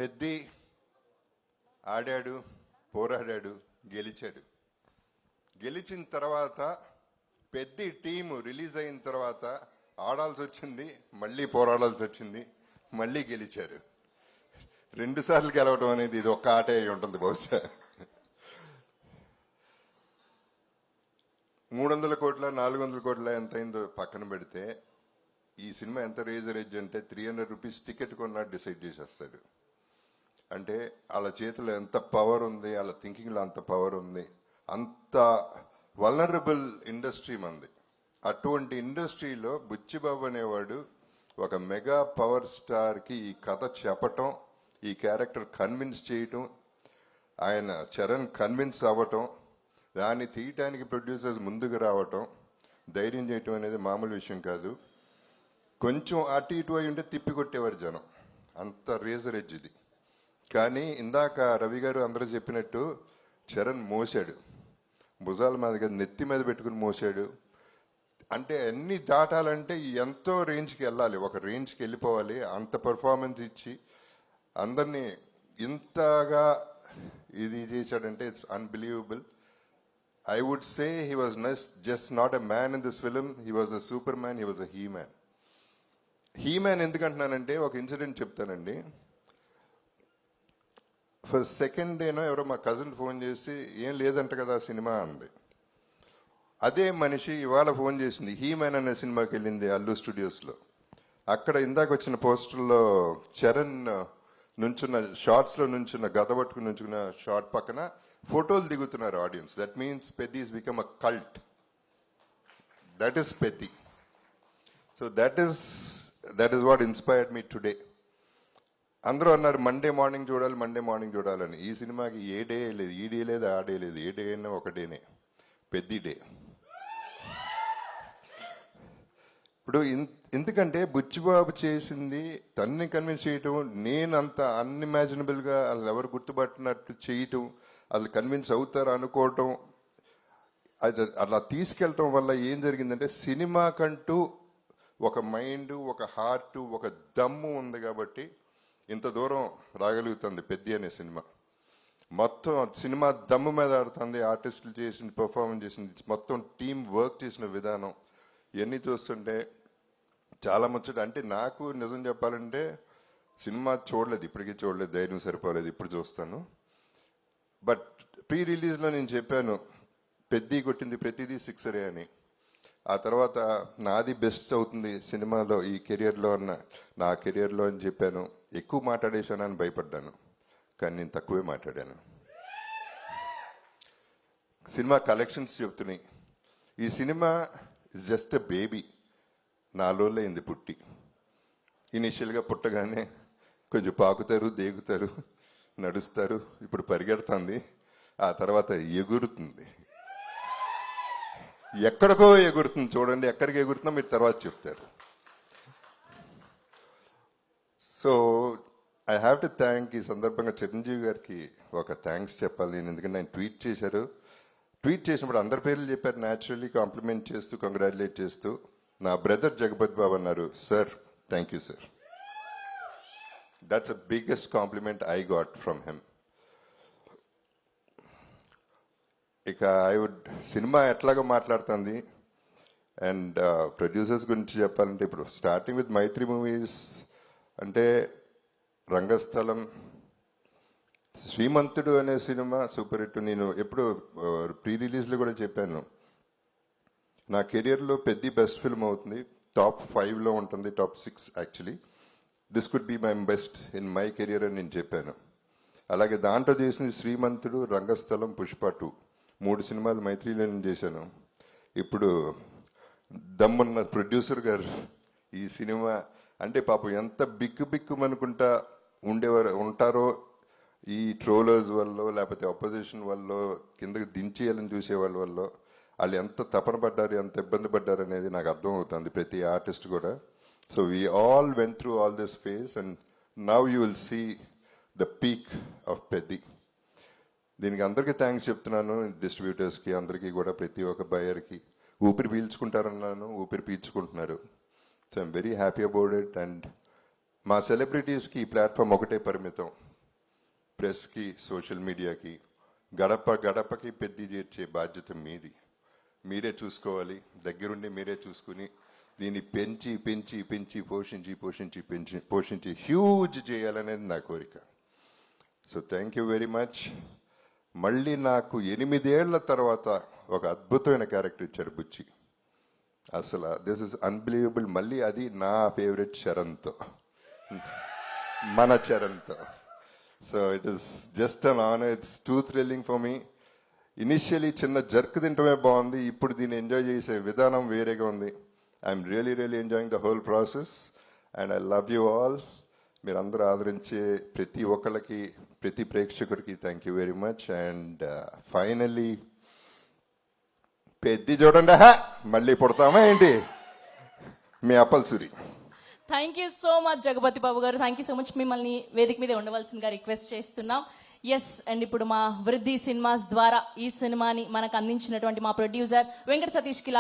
పెద్ది ఆడాడు, పోరాడాడు, గెలిచాడు. గెలిచిన తర్వాత పెద్ది టీము రిలీజ్ అయిన తర్వాత ఆడాల్సి వచ్చింది, మళ్ళీ పోరాడాల్సి వచ్చింది, మళ్ళీ గెలిచారు. 2 సార్లు గెలవడం అనేది ఇది ఒక్క ఆటే అయి ఉంటుంది బహుశా. 300 కోట్ల 400 కోట్ల ఎంత అయిందో పక్కన పెడితే ఈ సినిమా ఎంత రేజ్ అంటే 300 రూపీస్ టికెట్ కొన్నా డిసైడ్ చేసేస్తాడు. అంటే వాళ్ళ చేతిలో ఎంత పవర్ ఉంది, వాళ్ళ థింకింగ్లో అంత పవర్ ఉంది. అంత వల్నరబుల్ ఇండస్ట్రీ మంది. అటువంటి ఇండస్ట్రీలో బుచ్చిబాబు అనేవాడు ఒక మెగా పవర్ స్టార్కి ఈ కథ చెప్పటం, ఈ క్యారెక్టర్ కన్విన్స్ చేయటం, ఆయన చరణ్ కన్విన్స్ అవ్వటం, దాన్ని తీయటానికి ప్రొడ్యూసర్స్ ముందుకు రావటం, ధైర్యం చేయటం అనేది మామూలు విషయం కాదు. కొంచెం అటు ఇటు అయి ఉంటే తిప్పి కొట్టేవారు జనం. అంత రేజర్ ఎడ్జ్ ఇది. కానీ ఇందాక రవి గారు అందరూ చెప్పినట్టు చరణ్ మోసాడు, భుజాల మీద నెత్తి మీద పెట్టుకుని మోసాడు. అంటే అన్ని దాటాలంటే ఎంతో రేంజ్కి వెళ్ళాలి, ఒక రేంజ్కి వెళ్ళిపోవాలి. అంత పర్ఫార్మెన్స్ ఇచ్చి అందరినీ ఇంతగా ఇది చేశాడంటే it's unbelievable. I would say he was just not a man in this film, he was a super man, he was a he man. He man ఎందుకంటున్నానంటే ఒక ఇన్సిడెంట్ చెప్తానండి. ఫస్ట్ సెకండ్ డేనో ఎవరో మా కజిన్ ఫోన్ చేసి ఏం లేదంట కదా cinema అంది. అదే మనిషి ఇవాళ ఫోన్ చేసింది, హీ మ్యాన్ అనే సినిమాకి వెళ్ళింది అల్లు స్టూడియోస్లో. అక్కడ ఇందాక వచ్చిన పోస్టర్లో చరణ్ నుంచున్న షార్ట్స్లో నుంచున్న గత పట్టుకుని నుంచున్న షార్ట్ పక్కన ఫోటోలు దిగుతున్నారు audience. That means Peddi is become a cult. That is Peddi. So that is what inspired me today. అందరూ అన్నారు మండే మార్నింగ్ చూడాలని. ఈ సినిమాకి ఏ డే లేదు, ఈ డే లేదు, ఆ డే లేదు. ఏ డే అయినా ఒక డేనే, పెద్ది డే. ఇప్పుడు ఎందుకంటే బుచ్చిబాబు చేసింది తన్ని కన్విన్స్ చేయటం, నేను అంత అన్ఇమాజినబుల్గా వాళ్ళు ఎవరు గుర్తుపట్టినట్టు చేయటం, వాళ్ళు కన్విన్స్ అవుతారు అనుకోవటం, అది అలా తీసుకెళ్ళటం వల్ల ఏం జరిగిందంటే సినిమాకంటూ ఒక మైండ్, ఒక హార్ట్, ఒక దమ్ము ఉంది కాబట్టి ఇంత దూరం రాగలుగుతుంది పెద్ది అనే సినిమా. మొత్తం సినిమా దమ్ము మీద ఆడుతుంది. ఆర్టిస్టులు చేసింది, పర్ఫార్మెన్స్ చేసింది, మొత్తం టీం వర్క్ చేసిన విధానం ఇవన్నీ చూస్తుంటే చాలా ముచ్చట. అంటే నాకు నిజం చెప్పాలంటే సినిమా చూడలేదు, ఇప్పటికీ చూడలేదు, ధైర్యం సరిపోలేదు, ఇప్పుడు చూస్తాను. బట్ ప్రీ రిలీజ్లో నేను చెప్పాను పెద్ది కొట్టింది ప్రతిదీ సిక్సరే అని. ఆ తర్వాత నాది బెస్ట్ అవుతుంది సినిమాలో ఈ కెరియర్లో నా కెరియర్లో అని చెప్పాను. ఎక్కువ మాట్లాడేశానని భయపడ్డాను, కానీ నేను తక్కువే మాట్లాడాను. సినిమా కలెక్షన్స్ చెప్తున్నాయి. ఈ cinema is just a baby. 4 రోజులు అయింది పుట్టి. ఇనిషియల్గా పుట్టగానే కొంచెం పాకుతారు, దేగుతారు, నడుస్తారు. ఇప్పుడు పరిగెడుతుంది, ఆ తర్వాత ఎగురుతుంది. ఎక్కడికో ఎగురుతుంది. చూడండి ఎక్కడికి ఎగురుతుందో మీరు తర్వాత చెప్తారు. So I have to thank ఈ సందర్భంగా చిరంజీవి గారికి ఒక థ్యాంక్స్ చెప్పాలి నేను. ఎందుకంటే ఆయన ట్వీట్ చేశారు. ట్వీట్ చేసినప్పుడు అందరి పేర్లు చెప్పారు, న్యాచురల్లీ కాంప్లిమెంట్ చేస్తూ, కంగ్రాచులేట్ చేస్తూ. నా బ్రదర్ జగపతి బాబు అన్నారు, sir thank you sir. That's the biggest compliment I got from him. ఇక సినిమా ఎట్లాగో మాట్లాడుతుంది. అండ్ ప్రొడ్యూసర్స్ గురించి చెప్పాలంటే ఇప్పుడు స్టార్టింగ్ విత్ మైత్రి మూవీస్ అంటే రంగస్థలం, శ్రీమంతుడు అనే సినిమా సూపర్ హిట్. నేను ఎప్పుడు ప్రీ రిలీజ్లో కూడా చెప్పాను, నా కెరియర్లో పెద్ద బెస్ట్ ఫిల్మ్ అవుతుంది, టాప్ 5లో ఉంటుంది, top 6 actually. This could be my best in my career అని నేను చెప్పాను. అలాగే దాంట్లో చేసింది శ్రీమంతుడు, రంగస్థలం, పుష్ప 2 3 సినిమాలు మైత్రిలో నేను చేశాను. ఇప్పుడు దమ్మున్న ప్రొడ్యూసర్ గారు ఈ సినిమా అంటే పాపం ఎంత బిక్కుమనుకుంటా ఉంటారో ఈ ట్రోలర్స్ వల్ల, లేకపోతే అపోజిషన్ వల్ల, కిందకి దించేయాలని చూసేవాళ్ళ వల్ల వాళ్ళు ఎంత తపన పడ్డారు, ఎంత ఇబ్బంది పడ్డారు అనేది నాకు అర్థమవుతుంది, ప్రతి ఆర్టిస్ట్ కూడా. So we all went through all this phase and now you will see the peak of Peddi. దీనికి అందరికీ థ్యాంక్స్ చెప్తున్నాను, డిస్ట్రిబ్యూటర్స్కి, అందరికీ కూడా, ప్రతి ఒక్క బయర్కి. ఊపిరి పీల్చుకుంటారన్నాను, ఊపిరి పీల్చుకుంటున్నారు. So I'm very happy about it. And మా సెలబ్రిటీస్కి ఈ ప్లాట్ఫామ్ ఒకటే పరిమితం. ప్రెస్కి, సోషల్ మీడియాకి, గడప గడపకి పెద్ద చేర్చే బాధ్యత మీది. మీరే చూసుకోవాలి, దగ్గరుండి మీరే చూసుకుని దీన్ని పెంచి పెంచి పెంచి పోషించి పోషించి పెంచి పోషించి హ్యూజ్ చేయాలనేది నా కోరిక. So thank you very much. మళ్ళీ నాకు 8 ఏళ్ల తర్వాత ఒక అద్భుతమైన క్యారెక్టర్ ఇచ్చారు బుచ్చి. అసలు దిస్ ఇస్ అన్బిలీవబుల్. మళ్ళీ అది నా ఫేవరెట్ చరణ్తో, మన చరణ్తో. So it is just an honour. It's too thrilling for me. Initially చిన్న జర్క్ తింటమే బాగుంది, ఇప్పుడు దీన్ని ఎంజాయ్ చేసే విధానం వేరేగా ఉంది. I'm really enjoying the whole process and I love you all. మీరందరూ ఆదరించే ప్రతి ఒక్కళ్ళకి, ప్రతి ప్రేక్షకుడికి thank you very much. And finally పెద్ద చూడండి, మళ్ళీ పుడతామా ఏంటి? మీ Appalsuri. Thank you so much Jagapathi Babu గారు. Thank you so much. మిమ్మల్ని వేదిక మీద ఉండవలసిందిగా రిక్వెస్ట్ చేస్తున్నాం. ఎస్, అండ్ ఇప్పుడు మా వృద్ధి సినిమాస్ ద్వారా ఈ సినిమాని మనకు అందించినటువంటి మా ప్రొడ్యూసర్ వెంకట సతీష్ కి